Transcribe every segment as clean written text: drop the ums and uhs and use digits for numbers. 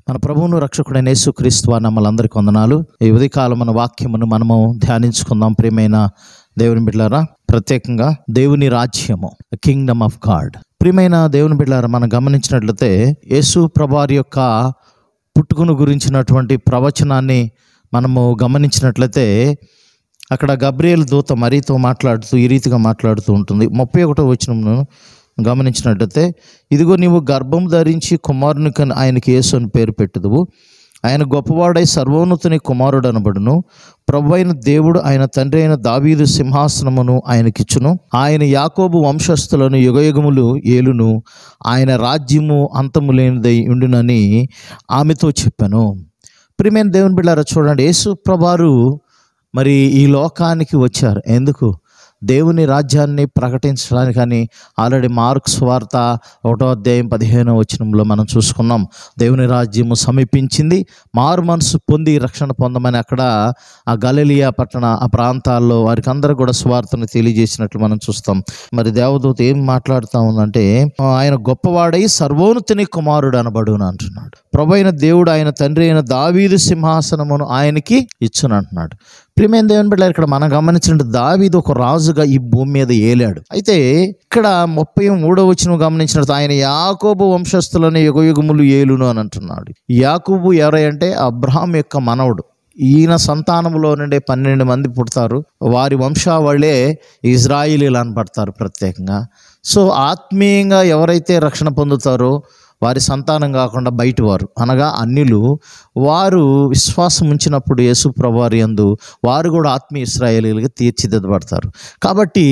మన ప్రభువును రక్షకుడైన యేసుక్రీస్తు వారి నామములందరికీ వందనాలు. ఈ ఉదయకాలం మన వాక్యమును మనము ధ్యానించుకుందాం. ప్రియమైన దేవుని బిడ్డలారా, ప్రత్యేకంగా దేవుని రాజ్యము, కింగ్డమ్ ఆఫ్ గాడ్. ప్రియమైన దేవుని బిడ్డలారా, మనం గమనించినట్లయితే యేసు ప్రభువారి యొక్క పుట్టుకను గురించినటువంటి ప్రవచనాన్ని మనము గమనించినట్లయితే అక్కడ గబ్రియేలు దూత మరియతో మాట్లాడుతూ ఈ రీతిగా మాట్లాడుతూ ఉంటుంది. 31వ వచనమును గమనించినట్లయితే, ఇదిగో నీవు గర్భం ధరించి కుమారునికి ఆయనకి యేసు అని పేరు పెట్టుదువు. ఆయన గొప్పవాడై సర్వోన్నతుని కుమారుడు అనబడును. ప్రభువైన దేవుడు ఆయన తండ్రి అయిన దావీదు సింహాసనమును ఆయనకిచ్చును. ఆయన యాకోబు వంశస్థులను యుగయుగములు ఏలును. ఆయన రాజ్యము అంతము లేనిదై ఉండునని ఆమెతో చెప్పాను. ప్రియమైన దేవుని బిడ్డలారా, చూడండి, యేసు ప్రభువారు మరి ఈ లోకానికి వచ్చారు. ఎందుకు? దేవుని రాజ్యాన్ని ప్రకటించడానికి. అని ఆల్రెడీ మార్కు సువార్త 1వ అధ్యాయం 15వ వచనంలో మనం చూసుకున్నాం. దేవుని రాజ్యము సమీపించింది, మారు మనసు పొంది రక్షణ పొందమని అక్కడ ఆ గలిలయ పట్టణ ఆ ప్రాంతాల్లో వారికి అందరూ కూడా సువార్తను తెలియజేసినట్లు మనం చూస్తాం. మరి దేవదూత ఏం మాట్లాడుతూ ఉందంటే, ఆయన గొప్పవాడై సర్వోన్నతుని కుమారుడు అనబడును అంటున్నాడు. ప్రభువైన దేవుడు ఆయన తండ్రి అయిన దావీదు సింహాసనమును ఆయనకి ఇచ్చును అంటున్నాడు. ప్రియమైన దేవుని బిడ్డలారా, ఇక్కడ మనం గమనించినట్టు దావీదు ఒక రాజుగా ఈ భూమి మీద ఏలాడు. అయితే ఇక్కడ 33వ వచనం గమనించినట్టు ఆయన యాకోబు వంశస్థులని యుగయుగములు ఏలును అని అంటున్నాడు. యాకోబు ఎవరంటే అబ్రహాం యొక్క మనవడు. ఈయన సంతానంలో నుండి 12 మంది పుడతారు. వారి వంశావళే ఇజ్రాయిలీలు అనబడతారు ప్రత్యేకంగా. సో ఆత్మీయంగా ఎవరైతే రక్షణ పొందుతారో వారి సంతానం కాకుండా బయట వారు అనగా అన్యులు, వారు విశ్వాసం ఉంచినప్పుడు యేసు ప్రభువారి యందు వారు కూడా ఆత్మీయ ఇశ్రాయేలీలుగా తీర్చిదిద్దబడతారు. కాబట్టి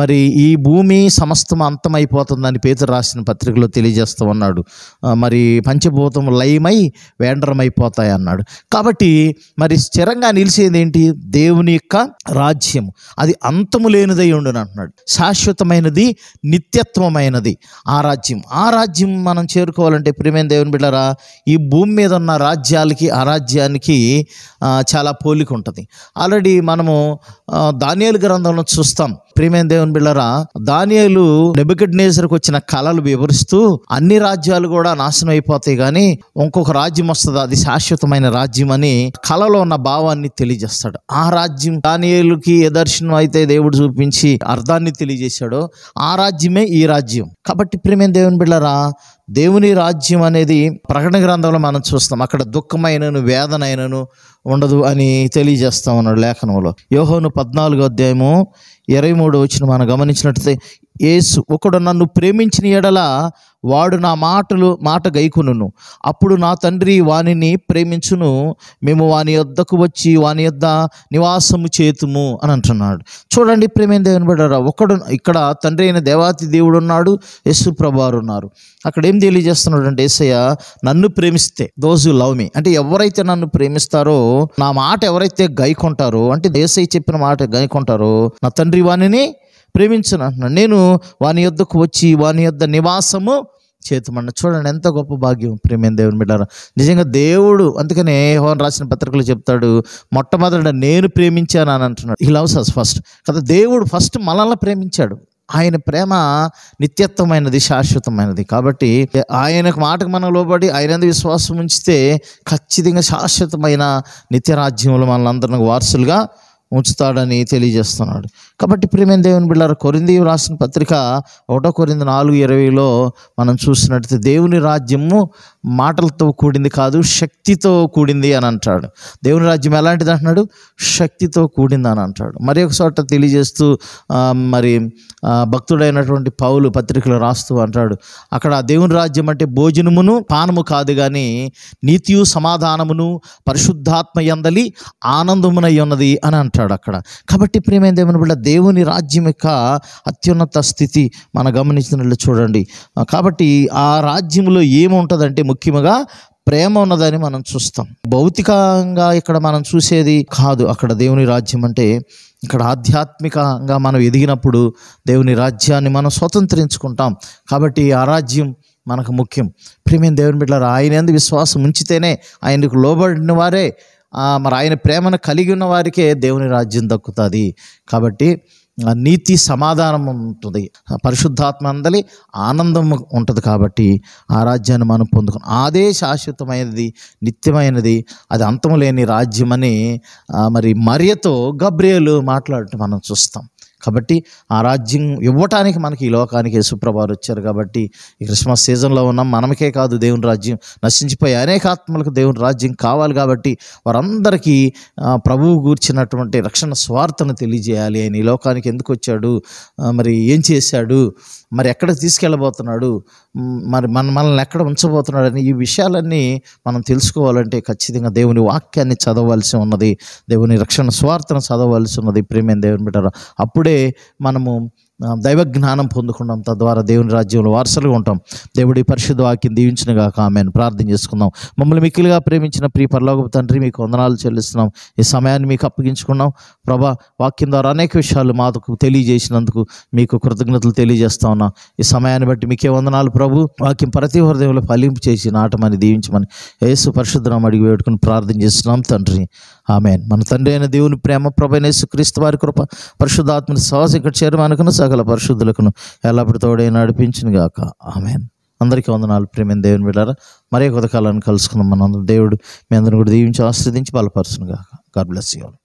మరి ఈ భూమి సమస్తం అంతమైపోతుందని పేతురు రాసిన పత్రికలో తెలియజేస్తూ ఉన్నాడు. మరి పంచభూతం లయమై వేండ్రమైపోతాయి అన్నాడు. కాబట్టి మరి స్థిరంగా నిలిచేది ఏంటి? దేవుని యొక్క రాజ్యం. అది అంతము లేనిదై ఉండును అంటున్నాడు. శాశ్వతమైనది, నిత్యత్వమైనది ఆ రాజ్యం. ఆ రాజ్యం మనం చేరుకోవాలంటే ప్రియమైన దేవుని బిడ్డలారా, ఈ భూమి మీద ఉన్న రాజ్యాలకి ఆ రాజ్యానికి చాలా పోలిక ఉంటుంది. ఆల్రెడీ మనము దానియేలు గ్రంథంలో చూస్తాం. ప్రియమైన దేవుని బిడ్డలారా, దానియేలు నెబుకద్నెజరుకు వచ్చిన కళలు వివరిస్తూ అన్ని రాజ్యాలు కూడా నాశనం అయిపోతాయి, కానీ ఇంకొక రాజ్యం వస్తుంది, అది శాశ్వతమైన రాజ్యం అని కళలో ఉన్న భావాన్ని తెలియజేస్తాడు. ఆ రాజ్యం దానియేలుకి ఏ దర్శనం అయితే దేవుడు చూపించి అర్థాన్ని తెలియజేశాడో ఆ రాజ్యమే ఈ రాజ్యం. కాబట్టి ప్రియమైన దేవుని బిడ్డలారా, దేవుని రాజ్యం అనేది ప్రకటన గ్రంథంలో మనం చూస్తాం. అక్కడ దుఃఖమైనను వేదనైనను ఉండదు అని తెలియజేస్తా ఉన్నాడు లేఖనంలో. యోహాను 14వ అధ్యాయము 23వ వచనం మనం గమనించినట్లయితే, యేసు ఒకడు నన్ను ప్రేమించిన ఎడల వాడు నా మాట గైకొనును, అప్పుడు నా తండ్రి వానిని ప్రేమించును, మేము వాని యొద్దకు వచ్చి వాని యొద్ద నివాసము చేతుము అని అంటున్నాడు. చూడండి ప్రియమైన దేవుని బిడ్డలారా, ఒకడు ఇక్కడ తండ్రి అయిన దేవాతి దేవుడు ఉన్నాడు, యేసు ప్రభువారు ఉన్నారు. అక్కడ ఏం తెలియజేస్తున్నాడు అంటే, యేసయ్య నన్ను ప్రేమిస్తే, దోస్ హూ లవ్ మీ, అంటే ఎవరైతే నన్ను ప్రేమిస్తారో, నా మాట ఎవరైతే గైకొంటారో, అంటే యేసయ్య చెప్పిన మాట గైకొంటారో, నా తండ్రి వానిని ప్రేమించను అంటున్నాడు. నేను వాని యొద్దకు వచ్చి వాని యొద్ద నివాసము చేతుమన్న. చూడండి ఎంత గొప్ప భాగ్యం ప్రియమైన దేవుని బిడ్డలారా. నిజంగా దేవుడు అందుకనే యోహాను రాసిన పత్రికలు చెప్తాడు, మొట్టమొదట నేను ప్రేమించాను అని అంటున్నాడు. హి లవ్స్ us ఫస్ట్ కదా. దేవుడు ఫస్ట్ మనల్ని ప్రేమించాడు. ఆయన ప్రేమ నిత్యత్వమైనది, శాశ్వతమైనది. కాబట్టి ఆయన మాటకు మనం లోబడి ఆయన విశ్వాసం ఉంచితే ఖచ్చితంగా శాశ్వతమైన నిత్యరాజ్యంలో మనల్ని వారసులుగా ఉంచుతాడని తెలియజేస్తున్నాడు. కాబట్టి ప్రియమైన దేవుని బిడ్డలారా, కొరింథీయులకు రాసిన పత్రిక 1 కొరింథీ 4:20లో మనం చూసినట్లయితే దేవుని రాజ్యము మాటలతో కూడింది కాదు, శక్తితో కూడింది అని అంటాడు. దేవుని రాజ్యం ఎలాంటిది అంటున్నాడు? శక్తితో కూడింది అని అంటాడు. మరి ఒక చోట తెలియజేస్తూ మరి భక్తుడైనటువంటి పౌలు పత్రికలు రాస్తూ అంటాడు, అక్కడ దేవుని రాజ్యం అంటే భోజనమును పానము కాదు, కానీ నీతియు సమాధానమును పరిశుద్ధాత్మ యందలి ఆనందమునై ఉన్నది అని అంటాడు అక్కడ. కాబట్టి ప్రియమైన దేవుని బిడ్డ, దేవుని రాజ్యం యొక్క అత్యున్నత స్థితి మనం గమనించినట్లు చూడండి. కాబట్టి ఆ రాజ్యంలో ఏముంటుందంటే ముఖ్యంగా ప్రేమ ఉన్నదని మనం చూస్తాం. భౌతికంగా ఇక్కడ మనం చూసేది కాదు. అక్కడ దేవుని రాజ్యం అంటే ఇక్కడ ఆధ్యాత్మికంగా మనం ఎదిగినప్పుడు దేవుని రాజ్యాన్ని మనం స్వతంత్రించుకుంటాం. కాబట్టి ఆ రాజ్యం మనకు ముఖ్యం. ప్రియమైన దేవుని బిడ్డలారా, ఆయన యందు విశ్వాసం ఉంచితేనే, ఆయనకు లోబడిన వారే, మరి ఆయన ప్రేమను కలిగి ఉన్న వారికే దేవుని రాజ్యం దక్కుతుంది. కాబట్టి నీతి సమాధానం ఉంటుంది, పరిశుద్ధాత్మ అందలి ఆనందం ఉంటుంది. కాబట్టి ఆ రాజ్యాన్ని మనం పొందుకున్నాం. అదే శాశ్వతమైనది, నిత్యమైనది, అది అంతము లేని రాజ్యమని మరి మరియతో గబ్రియేలు మాట్లాడటం మనం చూస్తాం. కాబట్టి ఆ రాజ్యం ఇవ్వటానికి మనకి ఈ లోకానికి యేసుప్రభువారు వచ్చారు. కాబట్టి ఈ క్రిస్మస్ సీజన్లో ఉన్నాం. మనకే కాదు, దేవుని రాజ్యం నశించిపోయి అనేక ఆత్మలకు దేవుని రాజ్యం కావాలి. కాబట్టి వారందరికీ ప్రభువు గూర్చినటువంటి రక్షణ స్వార్థను తెలియజేయాలి. ఆయన ఈ లోకానికి ఎందుకు వచ్చాడు, మరి ఏం చేశాడు, మరి ఎక్కడికి తీసుకెళ్ళబోతున్నాడు, మరి మనల్ని ఎక్కడ ఉంచబోతున్నాడు అని ఈ విషయాలన్నీ మనం తెలుసుకోవాలంటే ఖచ్చితంగా దేవుని వాక్యాన్ని చదవవలసి ఉన్నది, దేవుని రక్షణ స్వార్థను చదవవలసి ఉన్నది. ప్రియమైన దేవుని బిడ్డలారా, అప్పుడే మనము దైవ జ్ఞానం పొందుకుంటాం, తద్వారా దేవుని రాజ్యంలో వారసులుగా ఉంటాం. దేవుడి పరిశుద్ధ వాక్యం దీవించినగాక. ఆమేన్. ప్రార్థన చేసుకుందాం. మమ్మల్ని మిక్కిలిగా ప్రేమించిన ప్రియ పరలోకపు తండ్రి, మీకు వందనాలు చెల్లిస్తున్నాం. ఈ సమయాన్ని మీకు అప్పగించుకున్నాం ప్రభా. వాక్యం ద్వారా అనేక విషయాలు మాకు తెలియజేసినందుకు మీకు కృతజ్ఞతలు తెలియజేస్తా ఉన్నాం. ఈ సమయాన్ని బట్టి మీకే వందనాలు ప్రభు. వాక్యం ప్రతి హృదయంలో ఫలింపు చేసి నాటమని దీవించమని యేసు పరిశుద్ధనామమున అడిగి వేడుకొని ప్రార్థన చేస్తున్నాం తండ్రి. ఆమేన్. మన తండ్రి అయిన దేవుని ప్రేమ, ప్రభువైన యేసుక్రీస్తు వారి కృప, పరిశుద్ధాత్మ సహవాసం ఇక్కడ చేరమనుకున్న సకల పరిశుద్ధులకును ఎల్లప్పుడూ తోడై నడిపించును గాక. ఆమేన్. అందరికీ వందనాలు. ప్రేమైన దేవుని బిడ్డలారా, మరే కొత్త కాలాన్ని కలుసుకుందాం. మనందరం దేవుడు మీ అందరిని కూడా దీవించి ఆశీర్వదించి బలపరచును గాక. God bless you all.